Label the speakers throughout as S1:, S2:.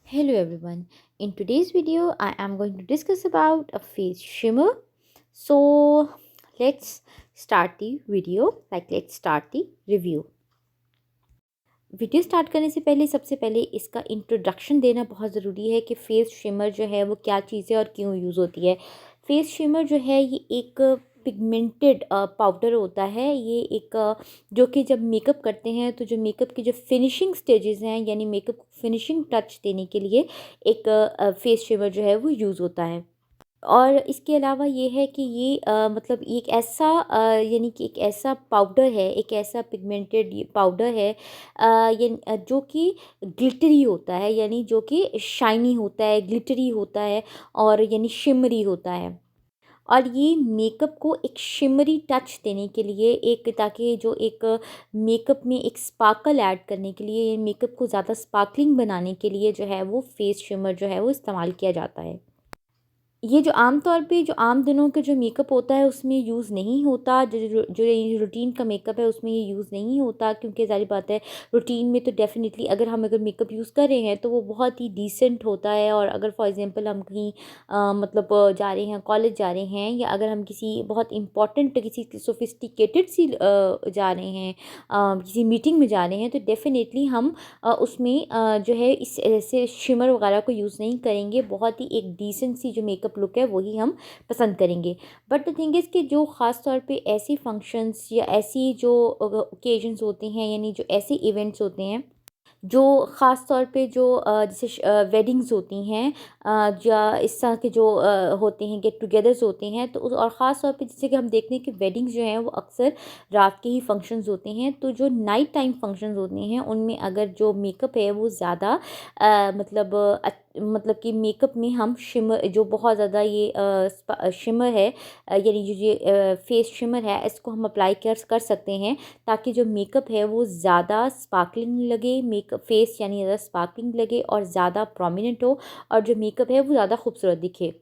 S1: Hello everyone. In today's video, I am going to discuss about a face shimmer. So let's start the video. Let's start the review. Video start करने से पहले सबसे पहले इसका introduction देना बहुत ज़रूरी है कि फेस शिमर जो है वो क्या चीज़ है और क्यों यूज़ होती है। फेस शिमर जो है ये एक पिगमेंटेड पाउडर होता है। ये एक जो कि जब मेकअप करते हैं तो जो मेकअप के जो फिनिशिंग स्टेजेस हैं यानी मेकअप को फिनिशिंग टच देने के लिए एक फेस शिमर जो है वो यूज़ होता है। और इसके अलावा ये है कि ये मतलब एक ऐसा यानी कि एक ऐसा पाउडर है, एक ऐसा पिगमेंटेड ये पाउडर है जो कि ग्लिटरी होता है, यानी जो कि शाइनी होता है, ग्लिटरी होता है और यानी शिमरी होता है। और ये मेकअप को एक शिमरी टच देने के लिए एक ताकि जो एक मेकअप में एक स्पार्कल ऐड करने के लिए, ये मेकअप को ज़्यादा स्पार्कलिंग बनाने के लिए जो है वो फेस शिमर जो है वो इस्तेमाल किया जाता है। ये जो आम तौर पे जो आम दिनों का जो मेकअप होता है उसमें यूज़ नहीं होता, जो ये रूटीन का मेकअप है उसमें ये यूज़ नहीं होता, क्योंकि ज़ाहिर बात है रूटीन में तो डेफ़िनेटली अगर मेकअप यूज़ कर रहे हैं तो वो बहुत ही डिसेंट होता है। और अगर फॉर एग्ज़ाम्पल हम कहीं जा रहे हैं, कॉलेज जा रहे हैं, या अगर हम किसी बहुत इम्पोर्टेंट किसी सोफिस्टिकेटेड सी जा रहे हैं, किसी मीटिंग में जा रहे हैं, तो डेफ़िनेटली हम उसमें जो है इस ऐसे शिमर वगैरह को यूज़ नहीं करेंगे। बहुत ही एक डिसेंट सी जो मेकअप लुक है वही हम पसंद करेंगे। बट द थिंग इज़ कि जो ख़ास तौर पे ऐसी फंक्शंस या ऐसी जो ओकेजन्स होते हैं, यानी जो ऐसे इवेंट्स होते हैं जो ख़ास तौर पे जो जैसे वेडिंग्स होती हैं, या इस तरह के जो होते हैं गेट टुगेदर्स होते हैं, तो और ख़ास तौर पे जैसे कि हम देखते हैं कि वेडिंग्स जो हैं वो अक्सर रात के ही फंक्शंस होते हैं। तो जो नाइट टाइम फंक्शंस होते हैं उनमें अगर जो मेकअप है वो ज़्यादा मतलब कि मेकअप में हम शिमर जो बहुत ज़्यादा ये शिमर है, यानी जो ये फेस शिमर है, इसको हम अप्लाई कर सकते हैं ताकि जो मेकअप है वो ज़्यादा स्पार्कलिंग लगे, मेकअप फेस यानी ज़्यादा स्पार्कलिंग लगे और ज़्यादा प्रोमिनेंट हो, और जो मेकअप है वो ज़्यादा खूबसूरत दिखे।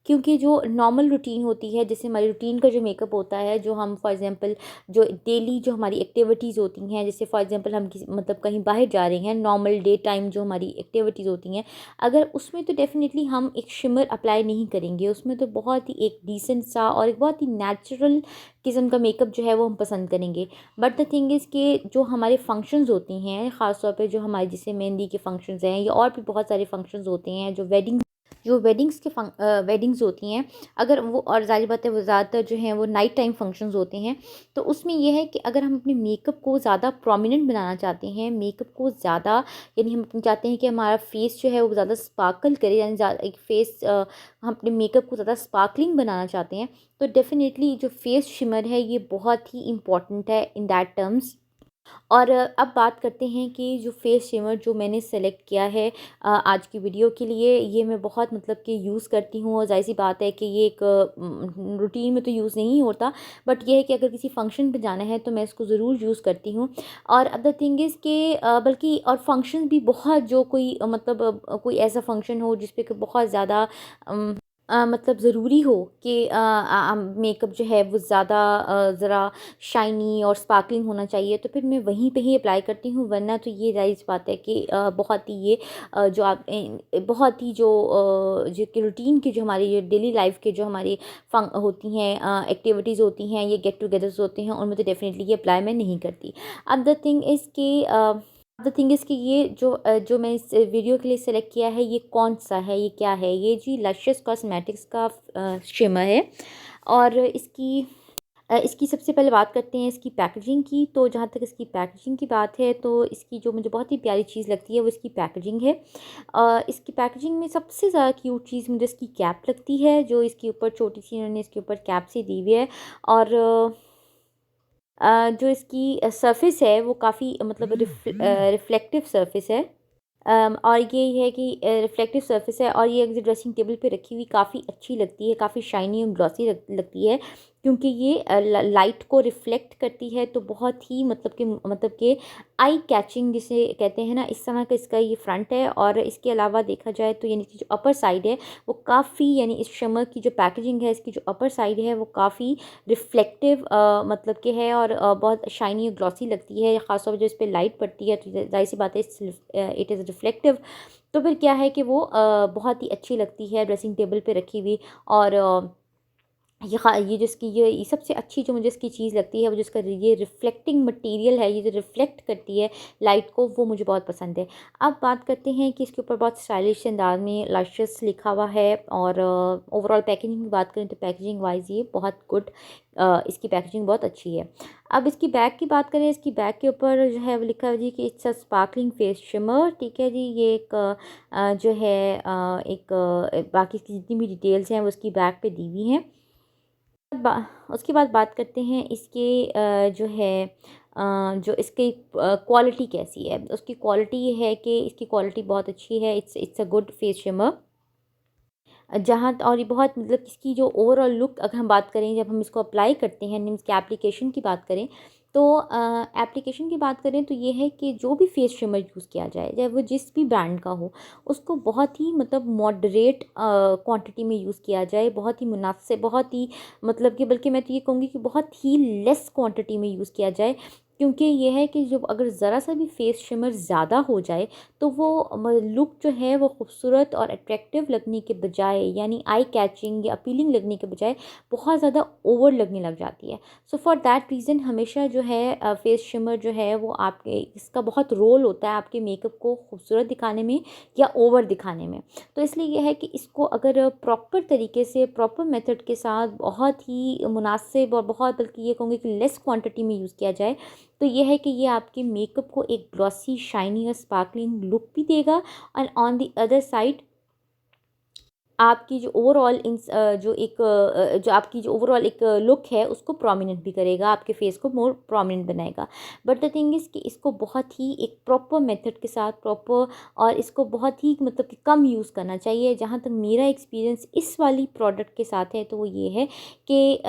S1: क्योंकि जो नॉर्मल रूटीन होती है, जैसे हमारी रूटीन का जो मेकअप होता है, जो हम फॉर एग्ज़ाम्पल जो डेली जो हमारी एक्टिविटीज़ होती हैं, जैसे फॉर एग्ज़ाम्पल हम किसी मतलब कहीं बाहर जा रहे हैं, नॉर्मल डे टाइम जो हमारी एक्टिविटीज़ होती हैं, अगर उसमें तो डेफ़िनेटली हम एक शिमर अप्लाई नहीं करेंगे। उसमें तो बहुत ही एक डिसेंट सा और एक बहुत ही नेचुरल किस्म का मेकअप जो है वो हम पसंद करेंगे। बट द थिंग इज़ कि जो हमारे फंक्शंस होती हैं, ख़ास तौर पे जो हमारे जैसे मेहंदी के फंक्शंस हैं या और भी बहुत सारे फंक्शंस होते हैं, जो वेडिंग्स होती हैं, अगर वो और ज़ाहिर बात है वो ज़्यादातर जो हैं वो नाइट टाइम फंक्शंस होते हैं। तो उसमें ये है कि अगर हम अपने मेकअप को ज़्यादा प्रोमिनेंट बनाना चाहते हैं, मेकअप को ज़्यादा यानी हम चाहते हैं कि हमारा फेस जो है वो ज़्यादा स्पार्कल करे, यानी एक फेस हम अपने मेकअप को ज़्यादा स्पार्कलिंग बनाना चाहते हैं, तो डेफ़िनेटली जो फेस शिमर है ये बहुत ही इम्पॉर्टेंट है इन दैट टर्म्स। और अब बात करते हैं कि जो फेस शिमर जो मैंने सेलेक्ट किया है आज की वीडियो के लिए, ये मैं बहुत मतलब कि यूज़ करती हूँ, और ज़ाहिर-सी बात है कि ये एक रूटीन में तो यूज़ नहीं होता, बट ये है कि अगर किसी फंक्शन पे जाना है तो मैं इसको ज़रूर यूज़ करती हूँ। और अदर थिंग इज़ कि बल्कि और फंक्शन भी बहुत जो कोई कोई ऐसा फंक्शन हो जिस पे कि बहुत ज़्यादा मतलब ज़रूरी हो कि मेकअप जो है वो ज़्यादा ज़रा शाइनी और स्पार्कलिंग होना चाहिए, तो फिर मैं वहीं पे ही अप्लाई करती हूँ। वरना तो ये ज़ाहिर-सी बात है कि बहुत ही ये जो आप बहुत ही जो कि रूटीन की जो हमारी जो डेली लाइफ़ के जो हमारी होती हैं एक्टिविटीज़ होती हैं, ये गेट टुगेदर्स होते हैं, उनमें तो डेफ़िनेटली ये अप्लाई मैं नहीं करती। अब द थिंग इज़ कि ये जो मैंने इस वीडियो के लिए सेलेक्ट किया है ये कौन-सा है, ये क्या है? ये जी लशियस कॉस्मेटिक्स का शिमर है। और इसकी सबसे पहले बात करते हैं इसकी पैकेजिंग की। तो जहाँ तक इसकी पैकेजिंग की बात है, तो इसकी जो मुझे बहुत ही प्यारी चीज़ लगती है वो इसकी पैकेजिंग है। इसकी पैकेजिंग में सबसे ज़्यादा क्यूट चीज़ मुझे इसकी कैप लगती है, जो इसके ऊपर छोटी-सी इन्होंने इसके ऊपर कैप सी दी हुई है। और जो इसकी सरफ़ेस है वो काफ़ी मतलब रिफ्लेक्टिव सरफ़ेस है। और ये है कि रिफ्लेक्टिव सरफेस है, और ये जो ड्रेसिंग टेबल पे रखी हुई काफ़ी अच्छी लगती है, काफ़ी शाइनी और ग्लॉसी लगती है। क्योंकि ये लाइट को रिफ्लेक्ट करती है, तो बहुत ही मतलब कि आई कैचिंग जिसे कहते हैं ना, इस तरह का इसका ये फ्रंट है। और इसके अलावा देखा जाए तो यानी कि जो अपर साइड है वो काफ़ी, यानी इस शिमर की जो पैकेजिंग है, इसकी जो अपर साइड है वो काफ़ी रिफ्लेक्टिव मतलब कि है, और बहुत शाइनी और ग्लॉसी लगती है। ख़ासतौर पर जो इस पर लाइट पड़ती है तो जाहिर सी बात है इट इज़ रिफ्लेक्टिव। तो फिर क्या है कि वो बहुत ही अच्छी लगती है ड्रेसिंग टेबल पे रखी हुई। और ये जो इसकी ये सबसे अच्छी जो मुझे इसकी चीज़ लगती है, वो जो इसका ये रिफ्लेक्टिंग मटेरियल है, ये जो रिफ्लेक्ट करती है लाइट को, वो मुझे बहुत पसंद है। अब बात करते हैं कि इसके ऊपर बहुत स्टाइलिश अंदाज में लशस लिखा हुआ है। और ओवरऑल पैकेजिंग की बात करें तो पैकेजिंग वाइज ये बहुत गुड, इसकी पैकेजिंग बहुत अच्छी है। अब इसकी बैग की बात करें, इसकी बैग के ऊपर जो है वो लिखा हुआ जी कि it's a sparkling face shimmer. ठीक है जी, ये एक जो है एक बाकी की जितनी भी डिटेल्स हैं वो उसकी बैग पे दी हुई हैं। उसके बाद बात करते हैं इसके जो है जो इसकी क्वालिटी कैसी है। उसकी क्वालिटी ये है कि इसकी क्वालिटी बहुत अच्छी है। It's a good face shimmer. जहाँ और ये बहुत मतलब इसकी जो ओवरऑल लुक अगर हम बात करें, जब हम इसको अप्लाई करते हैं, मीन्स की एप्लीकेशन की बात करें, तो एप्लीकेशन की बात करें तो ये है कि जो भी फेस शिमर यूज़ किया जाए, चाहे वो जिस भी ब्रांड का हो, उसको बहुत ही मतलब मॉडरेट क्वांटिटी में यूज़ किया जाए, बहुत ही मुनासिब, बहुत ही मतलब कि, बल्कि मैं तो ये कहूँगी कि बहुत ही लेस क्वांटिटी में यूज़ किया जाए। क्योंकि ये है कि जो अगर ज़रा सा भी फेस शिमर ज़्यादा हो जाए तो वो लुक जो है वो खूबसूरत और अट्रैक्टिव लगने के बजाय, यानी आई कैचिंग या अपीलिंग लगने के बजाय बहुत ज़्यादा ओवर लगने लग जाती है। सो फॉर दैट रीज़न हमेशा जो है फेस शिमर जो है वो आपके, इसका बहुत रोल होता है आपके मेकअप को खूबसूरत दिखाने में या ओवर दिखाने में। तो इसलिए यह है कि इसको अगर प्रॉपर तरीके से, प्रॉपर मेथड के साथ, बहुत ही मुनासिब और बहुत, बल्कि ये कहूँगी कि लेस क्वांटिटी में यूज़ किया जाए, तो ये है कि ये आपके मेकअप को एक ग्लॉसी, शाइनी और स्पार्कलिंग लुक भी देगा। और ऑन द अदर साइड आपकी जो ओवरऑल जो आपकी जो ओवरऑल एक लुक है उसको प्रोमिनेंट भी करेगा, आपके फेस को मोर प्रोमिनेंट बनाएगा। बट द थिंग इज़ कि इसको बहुत ही एक प्रॉपर मेथड के साथ, प्रॉपर, और इसको बहुत ही मतलब कि कम यूज़ करना चाहिए। जहाँ तक मेरा एक्सपीरियंस इस वाली प्रोडक्ट के साथ है तो वो ये है कि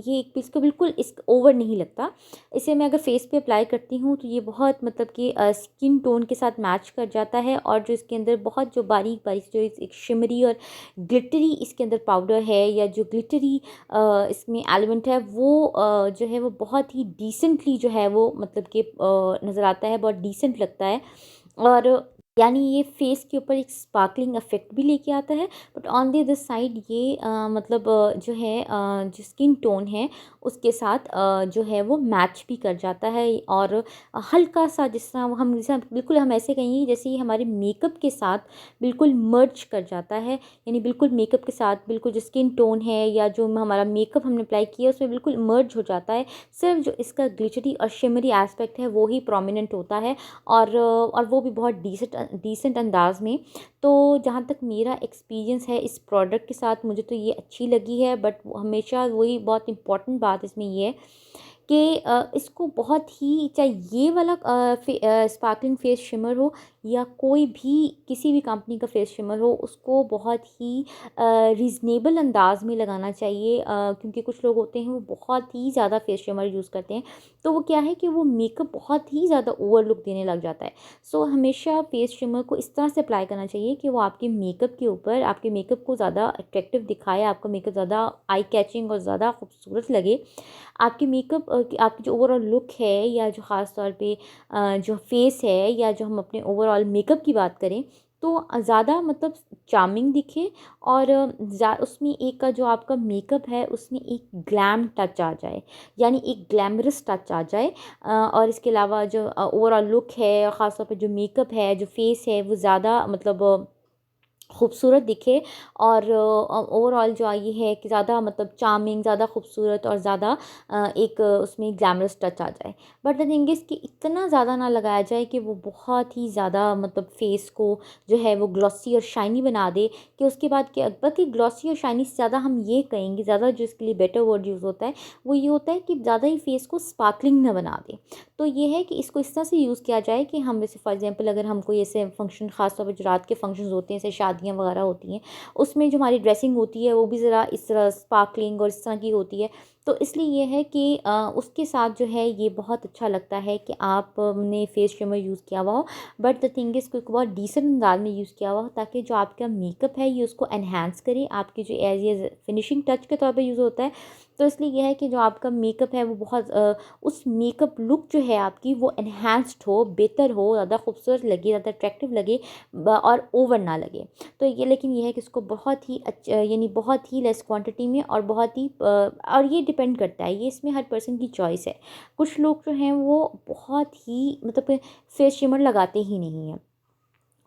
S1: ये इसको बिल्कुल इस ओवर नहीं लगता। इसे मैं अगर फेस पे अप्लाई करती हूँ तो ये बहुत मतलब कि स्किन टोन के साथ मैच कर जाता है। और जो इसके अंदर बहुत जो बारीक बारीक जो एक शिमरी और ग्लिटरी इसके अंदर पाउडर है, या जो ग्लिटरी इसमें एलिमेंट है, वो जो है वो बहुत ही डिसेंटली जो है वो मतलब कि नज़र आता है, बहुत डिसेंट लगता है। और यानी ये फेस के ऊपर एक स्पार्कलिंग इफेक्ट भी लेके आता है। But on the other side ये मतलब जो है जो स्किन टोन है उसके साथ जो है वो मैच भी कर जाता है। और हल्का सा जिस तरह हम जैसे बिल्कुल हम ऐसे कहेंगे जैसे ये हमारे मेकअप के साथ बिल्कुल मर्ज कर जाता है। यानी बिल्कुल मेकअप के साथ बिल्कुल जो स्किन टोन है या जो हमारा मेकअप हमने अप्लाई किया उसमें बिल्कुल मर्ज हो जाता है। सिर्फ जो इसका ग्लिटरी और शिमरी एस्पेक्ट है वो ही प्रोमिनेंट होता है। और वो भी बहुत डिसेंट अंदाज में। तो जहाँ तक मेरा एक्सपीरियंस है इस प्रोडक्ट के साथ, मुझे तो ये अच्छी लगी है। बट हमेशा वही बहुत इंपॉर्टेंट बात इसमें ये है कि इसको बहुत ही, चाहे ये वाला स्पार्कलिंग फेस शिमर हो या कोई भी किसी भी कंपनी का फेस शिमर हो, उसको बहुत ही रीज़नेबल अंदाज में लगाना चाहिए। क्योंकि कुछ लोग होते हैं वो बहुत ही ज़्यादा फेस शिमर यूज़ करते हैं, तो वो क्या है कि वो मेकअप बहुत ही ज़्यादा ओवर लुक देने लग जाता है। सो हमेशा फेस शिमर को इस तरह से अप्लाई करना चाहिए कि वो आपके मेकअप के ऊपर, आपके मेकअप को ज़्यादा अट्रैक्टिव दिखाए, आपका मेकअप ज़्यादा आई कैचिंग और ज़्यादा खूबसूरत लगे। आपके मेकअप आपकी जो ओवरऑल लुक है, या जो ख़ास तौर पे जो फेस है, या जो हम अपने ओवरऑल मेकअप की बात करें, तो ज़्यादा मतलब चार्मिंग दिखे। और उसमें एक का जो आपका मेकअप है उसमें एक ग्लैम टच आ जाए, यानी एक ग्लैमरस टच आ जाए। और इसके अलावा जो ओवरऑल लुक है, ख़ास तौर पे जो मेकअप है, जो फेस है, वो ज़्यादा मतलब खूबसूरत दिखे। और ओवरऑल जो ये है कि ज़्यादा मतलब चार्मिंग, ज़्यादा खूबसूरत और ज़्यादा एक उसमें ग्लैमरस टच आ जाए। बट द थिंग इज़ कि इतना ज़्यादा ना लगाया जाए कि वो बहुत ही ज़्यादा मतलब फेस को जो है वो ग्लॉसी और शाइनी बना दे। कि उसके बाद कि बल्कि ग्लॉसी और शाइनी से ज़्यादा हम ये कहेंगे, ज़्यादा जो इसके लिए बेटर वर्ड यूज़ होता है वो ये होता है कि ज़्यादा ही फेस को स्पार्कलिंग ना बना दे। तो ये है कि इसको इस तरह से यूज़ किया जाए कि हम जैसे फॉर एग्जांपल अगर हम कोई ऐसे फंक्शन, ख़ास तौर पे जो रात के फंक्शंस होते हैं, जैसे शादियाँ वगैरह होती हैं, उसमें जो हमारी ड्रेसिंग होती है वो भी ज़रा इस तरह स्पार्कलिंग और इस तरह की होती है। तो इसलिए ये है कि उसके साथ जो है ये बहुत अच्छा लगता है कि आपने फेस शिमर यूज़ किया हुआ हो, बट द थिंग इज़ कोई बहुत डिसेंट अंदाज में यूज़ किया हुआ हो, ताकि जो आपका मेकअप है ये उसको एनहांस करे, आपकी जो एज ये फिनिशिंग टच के तौर पे यूज़ होता है। तो इसलिए ये है कि जो आपका मेकअप है वो बहुत उस मेकअप लुक जो है आपकी वो एनहांस्ड हो, बेहतर हो, ज़्यादा खूबसूरत लगे, ज़्यादा अट्रैक्टिव लगे और ओवर ना लगे। तो ये लेकिन ये है कि इसको बहुत ही यानी बहुत ही लेस क्वांटिटी में और बहुत ही और ये डिपेंड करता है, ये इसमें हर पर्सन की चॉइस है। कुछ लोग जो हैं वो बहुत ही मतलब फेस शिमर लगाते ही नहीं हैं।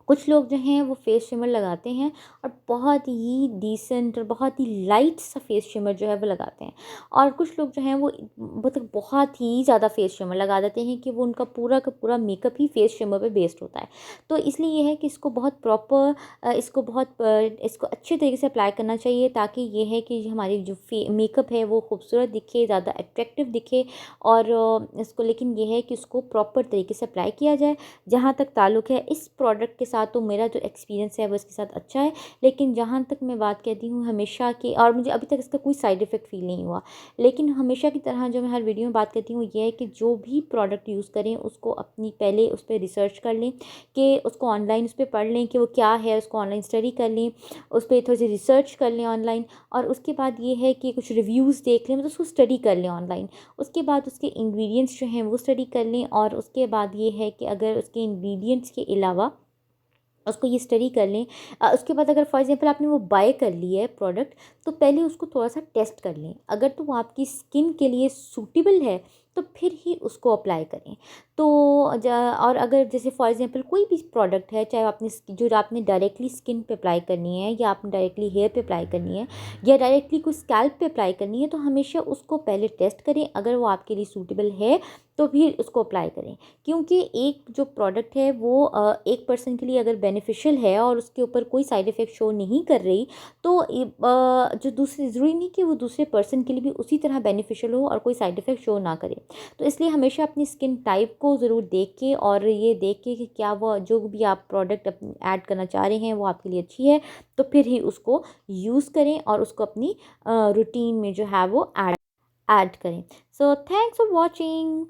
S1: कुछ लोग जो हैं वो फेस शिमर लगाते हैं और बहुत ही डिसेंट और बहुत ही लाइट सा फेस शिमर जो है वो लगाते हैं। और कुछ लोग जो हैं वो मतलब बहुत ही ज़्यादा फेस शिमर लगा देते हैं कि वो उनका पूरा का पूरा मेकअप ही फेस शिमर पे बेस्ड होता है। तो इसलिए ये है कि इसको बहुत प्रॉपर इसको अच्छे तरीके से अप्लाई करना चाहिए, ताकि ये है कि हमारी जो मेकअप है वो खूबसूरत दिखे, ज़्यादा अट्रैक्टिव दिखे। और इसको लेकिन ये है कि उसको प्रॉपर तरीके से अप्लाई किया जाए। जहाँ तक ताल्लुक़ है इस प्रोडक्ट के साथ, तो मेरा जो एक्सपीरियंस है वो इसके साथ अच्छा है। लेकिन जहाँ तक मैं बात कहती हूँ हमेशा की, और मुझे अभी तक इसका कोई साइड इफ़ेक्ट फ़ील नहीं हुआ। लेकिन हमेशा की तरह जो मैं हर वीडियो में बात करती हूँ ये है कि जो भी प्रोडक्ट यूज़ करें उसको अपनी पहले उस पर रिसर्च कर लें, कि उसको ऑनलाइन उस पर पढ़ लें कि वो क्या है, उसको ऑनलाइन स्टडी कर लें, उस पर थोड़ी सी रिसर्च कर लें ऑनलाइन। और उसके बाद ये है कि कुछ रिव्यूज़ देख लें, मतलब उसको स्टडी कर लें ऑनलाइन। उसके बाद उसके इंग्रेडिएंट्स जो हैं वो स्टडी कर लें, और उसके बाद ये है कि अगर उसके इंग्रेडिएंट्स के अलावा उसको ये स्टडी कर लें। उसके बाद अगर फॉर एग्जांपल आपने वो बाय कर लिया है प्रोडक्ट, तो पहले उसको थोड़ा-सा टेस्ट कर लें। अगर तो वो आपकी स्किन के लिए सूटेबल है, तो फिर ही उसको अप्लाई करें। तो ज और अगर जैसे फॉर एग्जांपल कोई भी प्रोडक्ट है, चाहे आपने जो आपने डायरेक्टली स्किन पे अप्लाई करनी है, या आपने डायरेक्टली हेयर पे अप्लाई करनी है, या डायरेक्टली कोई स्कैल्प पे अप्लाई करनी है, तो हमेशा उसको पहले टेस्ट करें। अगर वो आपके लिए सूटेबल है, तो फिर उसको अप्लाई करें। क्योंकि एक जो प्रोडक्ट है वो एक पर्सन के लिए अगर बेनिफिशियल है और उसके ऊपर कोई साइड इफ़ेक्ट शो नहीं कर रही, तो जो दूसरी, ज़रूरी नहीं कि वो दूसरे पर्सन के लिए भी उसी तरह बेनिफिशियल हो और कोई साइड इफ़ेक्ट शो ना करे। तो इसलिए हमेशा अपनी स्किन टाइप को ज़रूर देख के, और ये देख के कि क्या वो जो भी आप प्रोडक्ट ऐड करना चाह रहे हैं वो आपके लिए अच्छी है, तो फिर ही उसको यूज़ करें और उसको अपनी रूटीन में जो है वो ऐड करें। So thanks for watching.